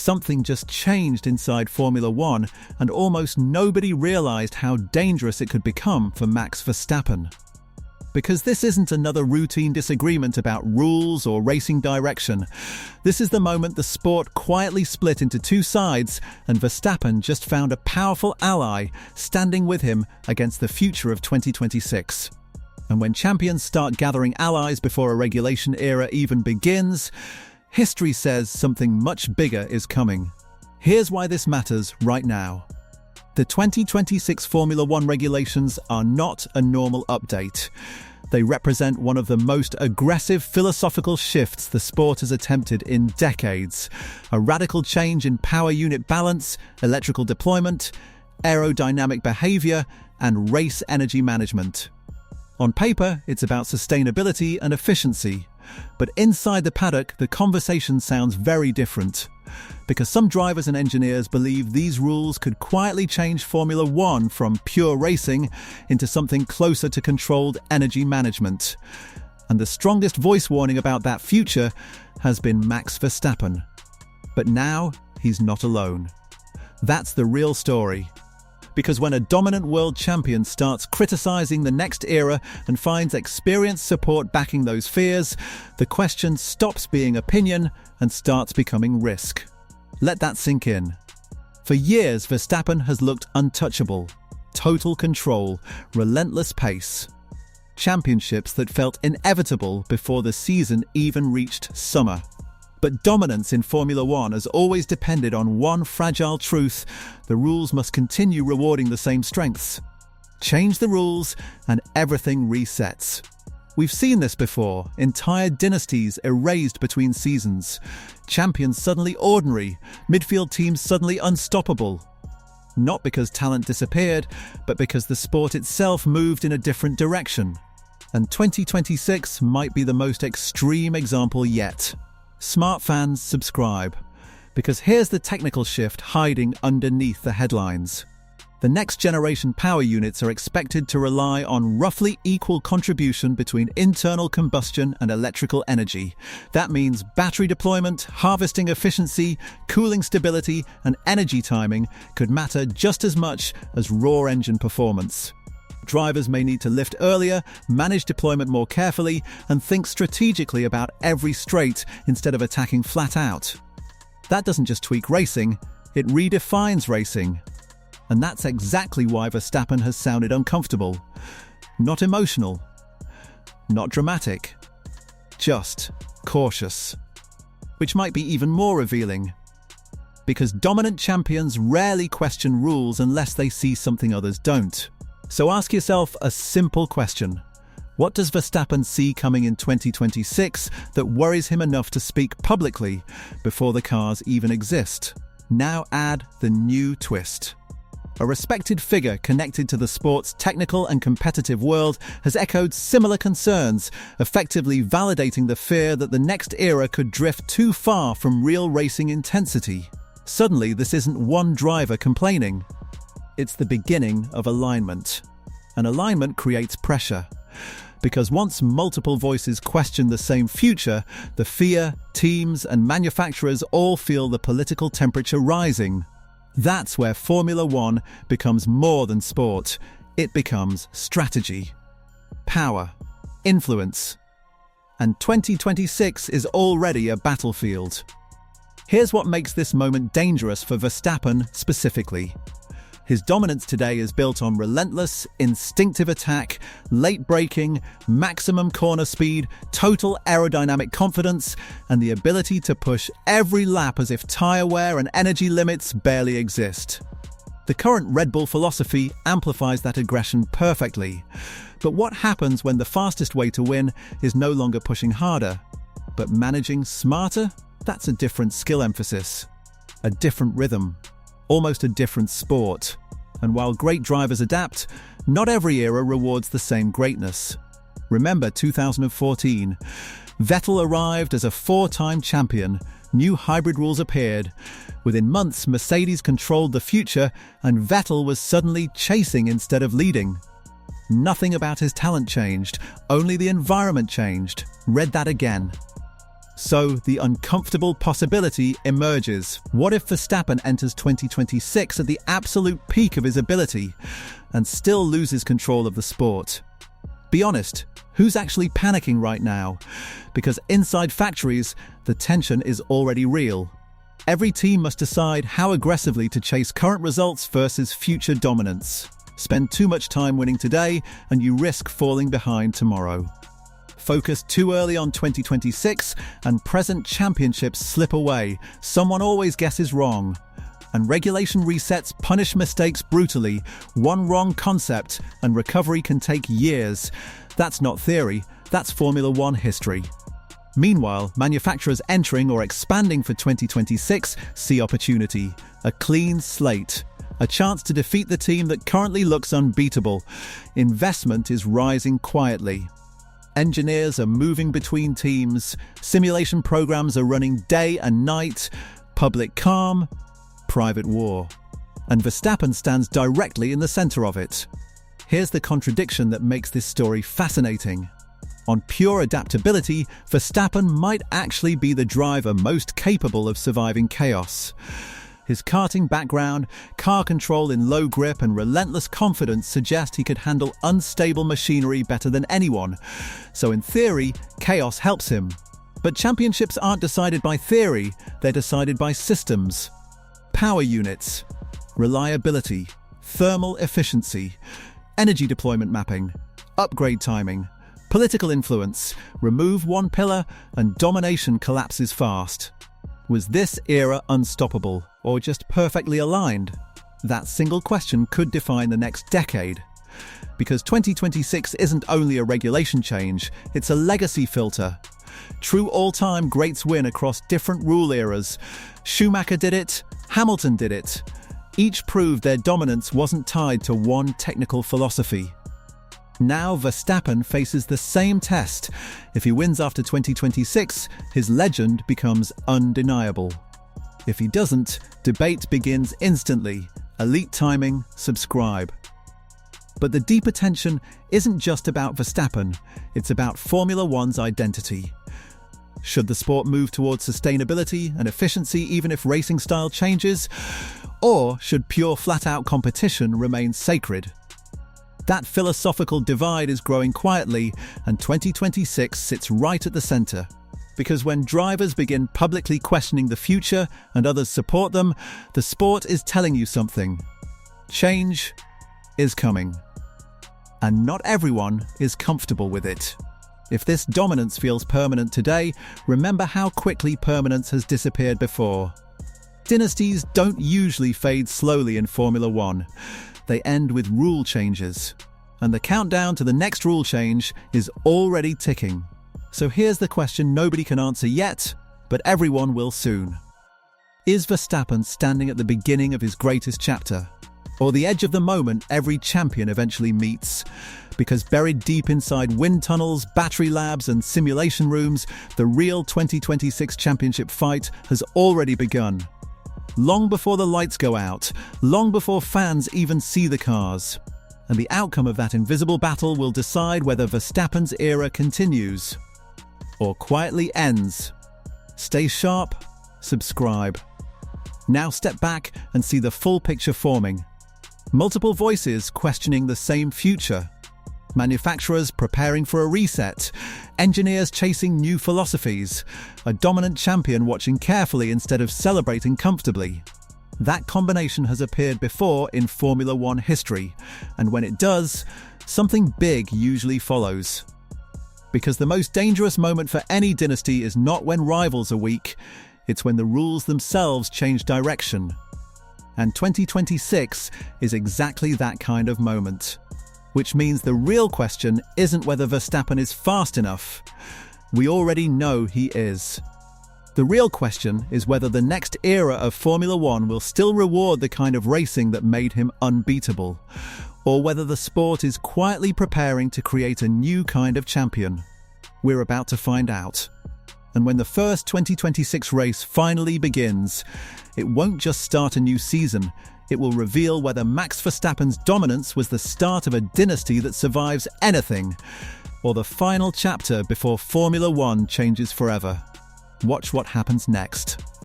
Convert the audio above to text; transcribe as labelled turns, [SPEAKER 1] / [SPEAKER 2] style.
[SPEAKER 1] something just changed inside Formula One, and almost nobody realized how dangerous it could become for Max Verstappen. Because this isn't another routine disagreement about rules or racing direction. This is the moment the sport quietly split into two sides, and Verstappen just found a powerful ally standing with him against the future of 2026. And when champions start gathering allies before a regulation era even begins, history says something much bigger is coming. Here's why this matters right now. The 2026 Formula One regulations are not a normal update. They represent one of the most aggressive philosophical shifts the sport has attempted in decades. A radical change in power unit balance, electrical deployment, aerodynamic behavior, and race energy management. On paper, it's about sustainability and efficiency. But inside the paddock, the conversation sounds very different. Because some drivers and engineers believe these rules could quietly change Formula One from pure racing into something closer to controlled energy management. And the strongest voice warning about that future has been Max Verstappen. But now, he's not alone. That's the real story. Because when a dominant world champion starts criticizing the next era and finds experienced support backing those fears, the question stops being opinion and starts becoming risk. Let that sink in. For years, Verstappen has looked untouchable. Total control, relentless pace. Championships that felt inevitable before the season even reached summer. But dominance in Formula One has always depended on one fragile truth: the rules must continue rewarding the same strengths. Change the rules and everything resets. We've seen this before, entire dynasties erased between seasons. Champions suddenly ordinary, midfield teams suddenly unstoppable. Not because talent disappeared, but because the sport itself moved in a different direction. And 2026 might be the most extreme example yet. Smart fans, subscribe, because here's the technical shift hiding underneath the headlines. The next generation power units are expected to rely on roughly equal contribution between internal combustion and electrical energy. That means battery deployment, harvesting efficiency, cooling stability, and energy timing could matter just as much as raw engine performance. Drivers may need to lift earlier, manage deployment more carefully, and think strategically about every straight instead of attacking flat out. That doesn't just tweak racing, it redefines racing. And that's exactly why Verstappen has sounded uncomfortable. Not emotional, not dramatic, just cautious. Which might be even more revealing. Because dominant champions rarely question rules unless they see something others don't. So ask yourself a simple question. What does Verstappen see coming in 2026 that worries him enough to speak publicly before the cars even exist? Now add the new twist. A respected figure connected to the sport's technical and competitive world has echoed similar concerns, effectively validating the fear that the next era could drift too far from real racing intensity. Suddenly, this isn't one driver complaining. It's the beginning of alignment. And alignment creates pressure. Because once multiple voices question the same future, the FIA, teams, and manufacturers all feel the political temperature rising. That's where Formula One becomes more than sport. It becomes strategy, power, influence. And 2026 is already a battlefield. Here's what makes this moment dangerous for Verstappen specifically. His dominance today is built on relentless, instinctive attack, late braking, maximum corner speed, total aerodynamic confidence, and the ability to push every lap as if tyre wear and energy limits barely exist. The current Red Bull philosophy amplifies that aggression perfectly. But what happens when the fastest way to win is no longer pushing harder, but managing smarter? That's a different skill emphasis, a different rhythm. Almost a different sport. And while great drivers adapt, not every era rewards the same greatness. Remember 2014. Vettel arrived as a four-time champion. New hybrid rules appeared. Within months, Mercedes controlled the future, and Vettel was suddenly chasing instead of leading. Nothing about his talent changed, only the environment changed. Read that again. So the uncomfortable possibility emerges. What if Verstappen enters 2026 at the absolute peak of his ability and still loses control of the sport? Be honest, who's actually panicking right now? Because inside factories, the tension is already real. Every team must decide how aggressively to chase current results versus future dominance. Spend too much time winning today and you risk falling behind tomorrow. Focus too early on 2026 and present championships slip away. Someone always guesses wrong. And regulation resets punish mistakes brutally. One wrong concept and recovery can take years. That's not theory, that's Formula One history. Meanwhile, manufacturers entering or expanding for 2026 see opportunity. A clean slate. A chance to defeat the team that currently looks unbeatable. Investment is rising quietly. Engineers are moving between teams, simulation programs are running day and night, public calm, private war. And Verstappen stands directly in the center of it. Here's the contradiction that makes this story fascinating. On pure adaptability, Verstappen might actually be the driver most capable of surviving chaos. His karting background, car control in low grip and relentless confidence suggest he could handle unstable machinery better than anyone. So in theory, chaos helps him. But championships aren't decided by theory, they're decided by systems. Power units, reliability, thermal efficiency, energy deployment mapping, upgrade timing, political influence. Remove one pillar and domination collapses fast. Was this era unstoppable or just perfectly aligned? That single question could define the next decade. Because 2026 isn't only a regulation change, it's a legacy filter. True all-time greats win across different rule eras. Schumacher did it, Hamilton did it. Each proved their dominance wasn't tied to one technical philosophy. Now Verstappen faces the same test. If he wins after 2026, his legend becomes undeniable. If he doesn't, debate begins instantly. Elite timing, subscribe. But the deeper tension isn't just about Verstappen, it's about Formula One's identity. Should the sport move towards sustainability and efficiency even if racing style changes? Or should pure flat-out competition remain sacred? That philosophical divide is growing quietly, and 2026 sits right at the center. Because when drivers begin publicly questioning the future and others support them, the sport is telling you something. Change is coming. And not everyone is comfortable with it. If this dominance feels permanent today, remember how quickly permanence has disappeared before. Dynasties don't usually fade slowly in Formula One. They end with rule changes. And the countdown to the next rule change is already ticking. So here's the question nobody can answer yet, but everyone will soon. Is Verstappen standing at the beginning of his greatest chapter? Or the edge of the moment every champion eventually meets? Because buried deep inside wind tunnels, battery labs and simulation rooms, the real 2026 championship fight has already begun. Long before the lights go out, long before fans even see the cars. And the outcome of that invisible battle will decide whether Verstappen's era continues or quietly ends. Stay sharp, subscribe. Now step back and see the full picture forming. Multiple voices questioning the same future. Manufacturers preparing for a reset. Engineers chasing new philosophies. A dominant champion watching carefully instead of celebrating comfortably. That combination has appeared before in Formula One history, and when it does, something big usually follows. Because the most dangerous moment for any dynasty is not when rivals are weak, it's when the rules themselves change direction. And 2026 is exactly that kind of moment. Which means the real question isn't whether Verstappen is fast enough. We already know he is. The real question is whether the next era of Formula One will still reward the kind of racing that made him unbeatable, or whether the sport is quietly preparing to create a new kind of champion. We're about to find out. And when the first 2026 race finally begins, it won't just start a new season, it will reveal whether Max Verstappen's dominance was the start of a dynasty that survives anything, or the final chapter before Formula One changes forever. Watch what happens next.